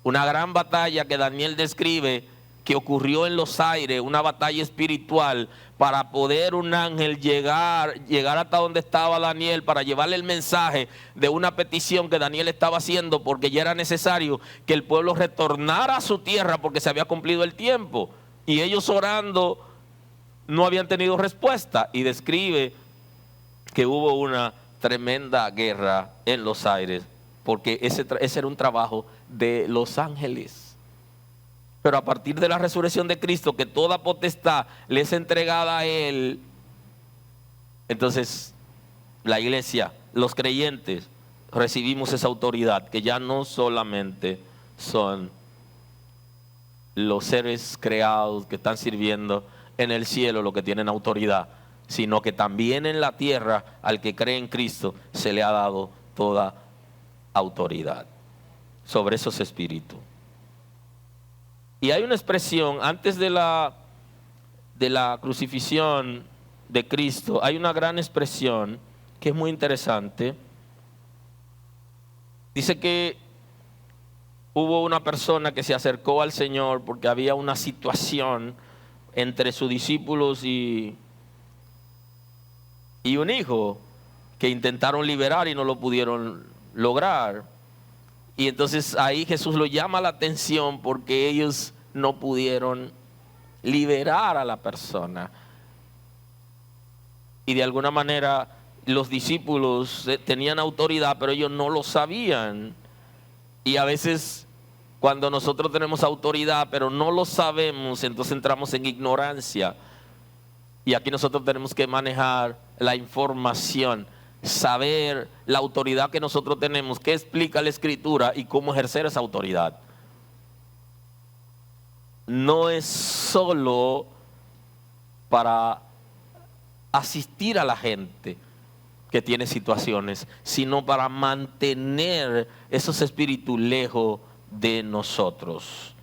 Una gran batalla que Daniel describe que ocurrió en los aires, una batalla espiritual para poder un ángel llegar hasta donde estaba Daniel para llevarle el mensaje de una petición que Daniel estaba haciendo, porque ya era necesario que el pueblo retornara a su tierra porque se había cumplido el tiempo. Y ellos orando no habían tenido respuesta, y describe que hubo una tremenda guerra en los aires, porque ese era un trabajo de los ángeles. Pero a partir de la resurrección de Cristo, que toda potestad le es entregada a Él, entonces la iglesia, los creyentes, recibimos esa autoridad, que ya no solamente son los seres creados que están sirviendo en el cielo los que tienen autoridad, sino que también en la tierra al que cree en Cristo se le ha dado toda autoridad sobre esos espíritus. Y hay una expresión antes de la crucifixión de Cristo, hay una gran expresión que es muy interesante. Dice que hubo una persona que se acercó al Señor porque había una situación entre sus discípulos y un hijo que intentaron liberar y no lo pudieron lograr. Y entonces ahí Jesús lo llama la atención porque ellos no pudieron liberar a la persona. Y de alguna manera los discípulos tenían autoridad, pero ellos no lo sabían. Y a veces cuando nosotros tenemos autoridad pero no lo sabemos, entonces entramos en ignorancia. Y aquí nosotros tenemos que manejar la información, saber la autoridad que nosotros tenemos, qué explica la Escritura y cómo ejercer esa autoridad. No es solo para asistir a la gente que tiene situaciones, sino para mantener esos espíritus lejos de nosotros.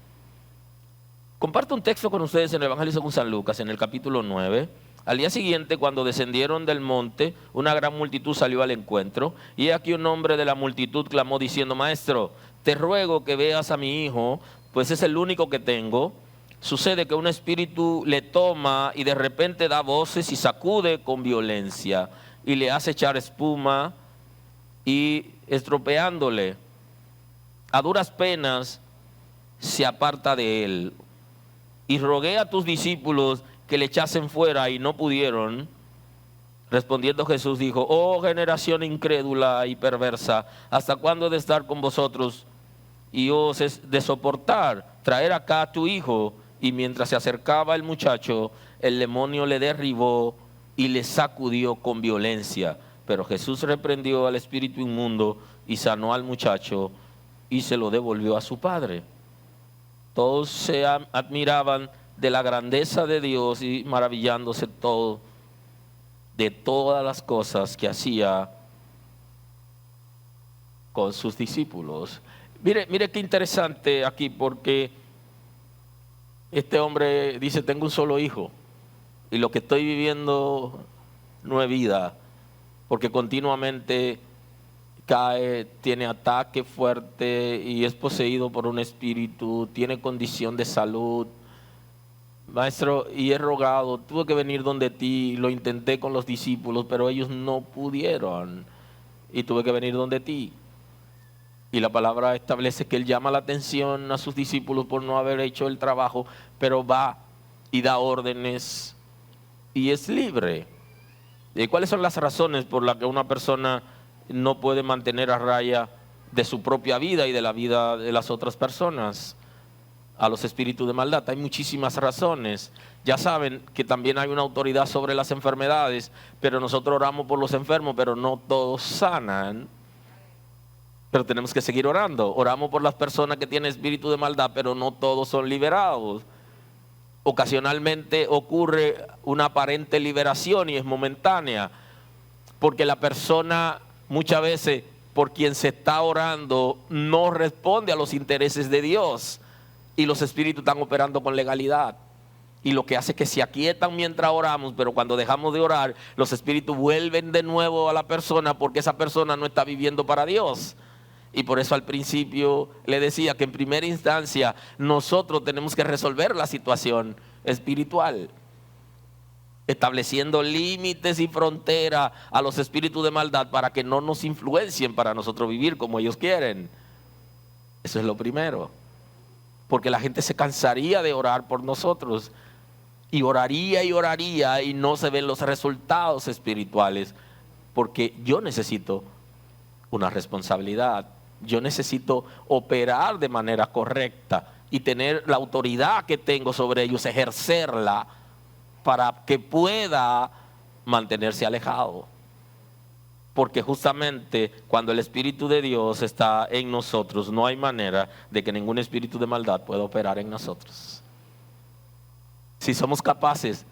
Comparto un texto con ustedes en el Evangelio según San Lucas, en el capítulo 9. Al día siguiente, cuando descendieron del monte, una gran multitud salió al encuentro, y aquí un hombre de la multitud clamó diciendo, Maestro, te ruego que veas a mi hijo, pues es el único que tengo. Sucede que un espíritu le toma y de repente da voces y sacude con violencia, y le hace echar espuma y estropeándole. A duras penas se aparta de él. Y rogué a tus discípulos que le echasen fuera y no pudieron. Respondiendo Jesús dijo, oh generación incrédula y perversa, ¿hasta cuándo he de estar con vosotros y os es de soportar? Traer acá a tu hijo. Y mientras se acercaba el muchacho, el demonio le derribó y le sacudió con violencia. Pero Jesús reprendió al espíritu inmundo y sanó al muchacho y se lo devolvió a su padre. Todos se admiraban de la grandeza de Dios y maravillándose todo de todas las cosas que hacía con sus discípulos. Mire qué interesante aquí, porque este hombre dice, tengo un solo hijo y lo que estoy viviendo no es vida, porque continuamente cae, tiene ataque fuerte y es poseído por un espíritu, tiene condición de salud. Maestro, y he rogado, tuve que venir donde ti, lo intenté con los discípulos, pero ellos no pudieron y tuve que venir donde ti. Y la palabra establece que él llama la atención a sus discípulos por no haber hecho el trabajo, pero va y da órdenes y es libre. ¿Y cuáles son las razones por las que una persona no puede mantener a raya de su propia vida y de la vida de las otras personas a los espíritus de maldad? Hay muchísimas razones. Ya saben que también hay una autoridad sobre las enfermedades, pero nosotros oramos por los enfermos, pero no todos sanan. Pero tenemos que seguir orando. Oramos por las personas que tienen espíritu de maldad, pero no todos son liberados. Ocasionalmente ocurre una aparente liberación y es momentánea, porque la persona muchas veces por quien se está orando no responde a los intereses de Dios y los espíritus están operando con legalidad. Y lo que hace es que se aquietan mientras oramos, pero cuando dejamos de orar, los espíritus vuelven de nuevo a la persona porque esa persona no está viviendo para Dios. Y por eso al principio le decía que en primera instancia nosotros tenemos que resolver la situación espiritual, estableciendo límites y fronteras a los espíritus de maldad para que no nos influencien para nosotros vivir como ellos quieren. Eso es lo primero, porque la gente se cansaría de orar por nosotros y oraría y no se ven los resultados espirituales, porque yo necesito una responsabilidad. Yo necesito operar de manera correcta y tener la autoridad que tengo sobre ellos, ejercerla para que pueda mantenerse alejado. Porque justamente cuando el Espíritu de Dios está en nosotros, no hay manera de que ningún espíritu de maldad pueda operar en nosotros. Si somos capaces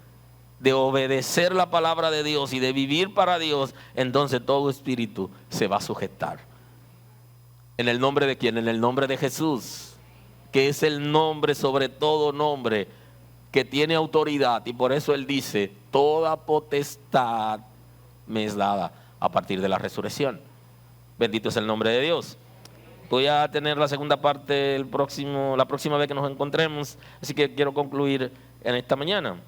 de obedecer la palabra de Dios y de vivir para Dios, entonces todo espíritu se va a sujetar. ¿En el nombre de quién? En el nombre de Jesús, que es el nombre sobre todo nombre, que tiene autoridad. Y por eso Él dice, toda potestad me es dada a partir de la resurrección. Bendito es el nombre de Dios. Voy a tener la segunda parte la próxima vez que nos encontremos, así que quiero concluir en esta mañana.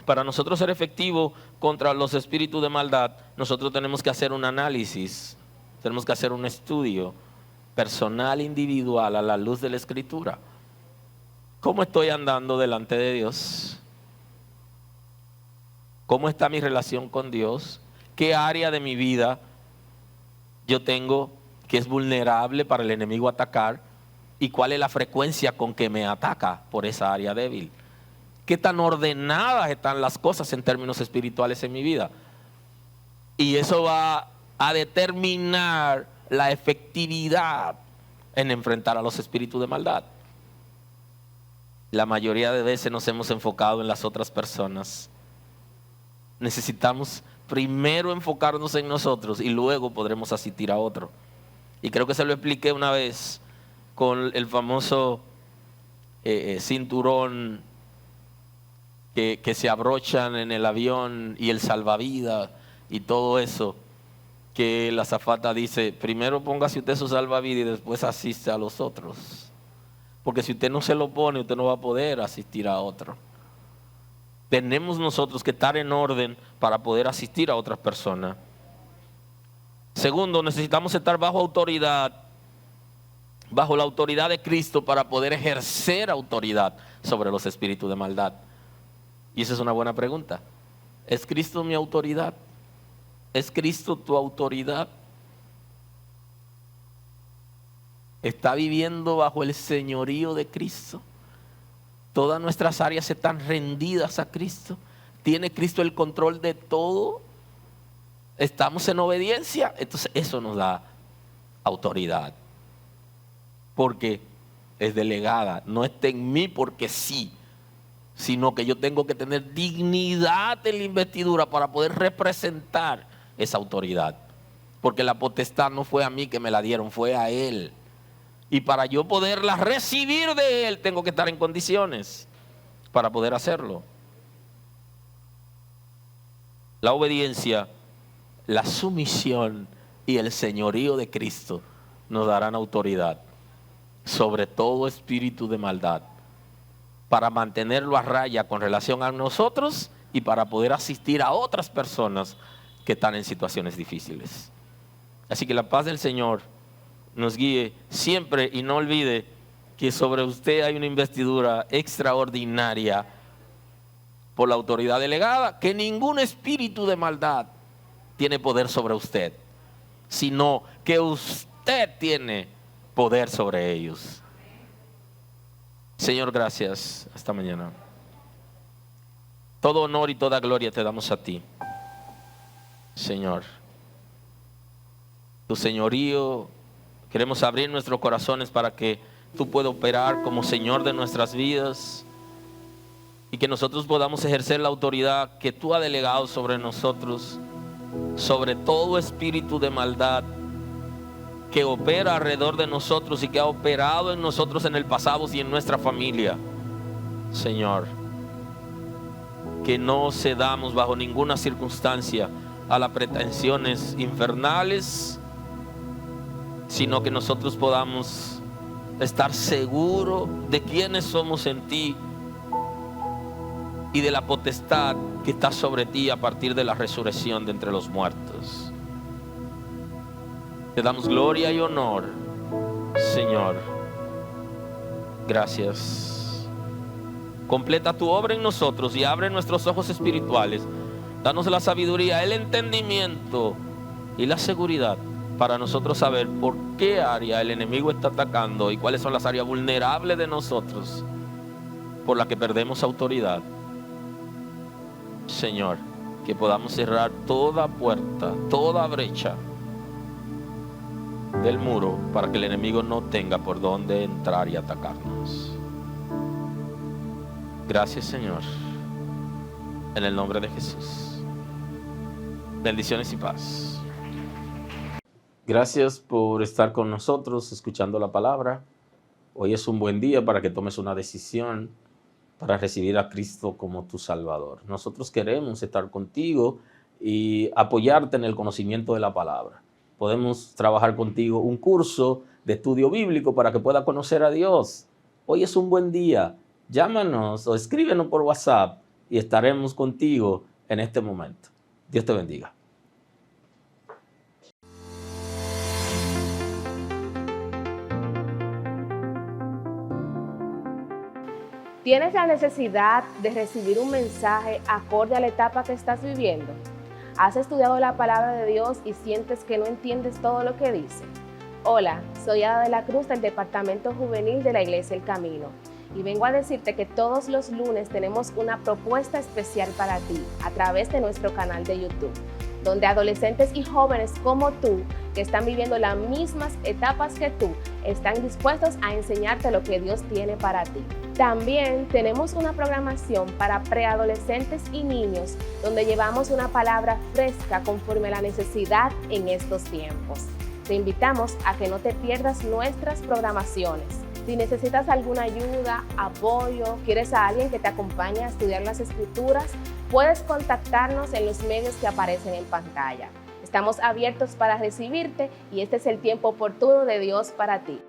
Para nosotros ser efectivos contra los espíritus de maldad, nosotros tenemos que hacer un análisis, tenemos que hacer un estudio personal, individual, a la luz de la Escritura. ¿Cómo estoy andando delante de Dios? ¿Cómo está mi relación con Dios? ¿Qué área de mi vida yo tengo que es vulnerable para el enemigo atacar? ¿Y cuál es la frecuencia con que me ataca por esa área débil? ¿Qué tan ordenadas están las cosas en términos espirituales en mi vida? Y eso va a determinar la efectividad en enfrentar a los espíritus de maldad. La mayoría de veces nos hemos enfocado en las otras personas. Necesitamos primero enfocarnos en nosotros y luego podremos asistir a otro. Y creo que se lo expliqué una vez con el famoso cinturón que se abrochan en el avión y el salvavidas y todo eso, que la azafata dice, primero póngase usted su salvavidas y después asiste a los otros. Porque si usted no se lo pone, usted no va a poder asistir a otro. Tenemos nosotros que estar en orden para poder asistir a otras personas. Segundo, necesitamos estar bajo autoridad, bajo la autoridad de Cristo para poder ejercer autoridad sobre los espíritus de maldad. Y esa es una buena pregunta. ¿Es Cristo mi autoridad? ¿Es Cristo tu autoridad? ¿Está viviendo bajo el señorío de Cristo? ¿Todas nuestras áreas están rendidas a Cristo? ¿Tiene Cristo el control de todo? ¿Estamos en obediencia? Entonces eso nos da autoridad. Porque es delegada, no está en mí porque sí, sino que yo tengo que tener dignidad en la investidura para poder representar esa autoridad. porque la potestad no fue a mí que me la dieron, fue a Él. Y para yo poderla recibir de Él, tengo que estar en condiciones para poder hacerlo. La obediencia, la sumisión y el señorío de Cristo nos darán autoridad sobre todo espíritu de maldad, para mantenerlo a raya con relación a nosotros y para poder asistir a otras personas que están en situaciones difíciles. Así que la paz del Señor nos guíe siempre, y no olvide que sobre usted hay una investidura extraordinaria por la autoridad delegada, que ningún espíritu de maldad tiene poder sobre usted, sino que usted tiene poder sobre ellos. Señor, gracias esta mañana. Todo honor y toda gloria te damos a ti, Señor. Tu señorío, queremos abrir nuestros corazones para que tú puedas operar como Señor de nuestras vidas y que nosotros podamos ejercer la autoridad que tú has delegado sobre nosotros, sobre todo espíritu de maldad que opera alrededor de nosotros y que ha operado en nosotros en el pasado y en nuestra familia. Señor, que no cedamos bajo ninguna circunstancia a las pretensiones infernales, sino que nosotros podamos estar seguros de quiénes somos en ti y de la potestad que está sobre ti a partir de la resurrección de entre los muertos. Te damos gloria y honor, Señor. Gracias. Completa tu obra en nosotros y abre nuestros ojos espirituales. Danos la sabiduría, el entendimiento y la seguridad para nosotros saber por qué área el enemigo está atacando y cuáles son las áreas vulnerables de nosotros por las que perdemos autoridad. Señor, que podamos cerrar toda puerta, toda brecha del muro para que el enemigo no tenga por dónde entrar y atacarnos. Gracias, Señor, en el nombre de Jesús. Bendiciones y paz. Gracias por estar con nosotros escuchando la palabra. Hoy es un buen día para que tomes una decisión para recibir a Cristo como tu Salvador. Nosotros queremos estar contigo y apoyarte en el conocimiento de la palabra. Podemos trabajar contigo un curso de estudio bíblico para que puedas conocer a Dios. Hoy es un buen día. Llámanos o escríbenos por WhatsApp y estaremos contigo en este momento. Dios te bendiga. ¿Tienes la necesidad de recibir un mensaje acorde a la etapa que estás viviendo? ¿Has estudiado la palabra de Dios y sientes que no entiendes todo lo que dice? Hola, soy Ada de la Cruz del Departamento Juvenil de la Iglesia El Camino y vengo a decirte que todos los lunes tenemos una propuesta especial para ti a través de nuestro canal de YouTube, donde adolescentes y jóvenes como tú, que están viviendo las mismas etapas que tú, están dispuestos a enseñarte lo que Dios tiene para ti. También tenemos una programación para preadolescentes y niños, donde llevamos una palabra fresca conforme a la necesidad en estos tiempos. Te invitamos a que no te pierdas nuestras programaciones. Si necesitas alguna ayuda, apoyo, quieres a alguien que te acompañe a estudiar las Escrituras, puedes contactarnos en los medios que aparecen en pantalla. Estamos abiertos para recibirte y este es el tiempo oportuno de Dios para ti.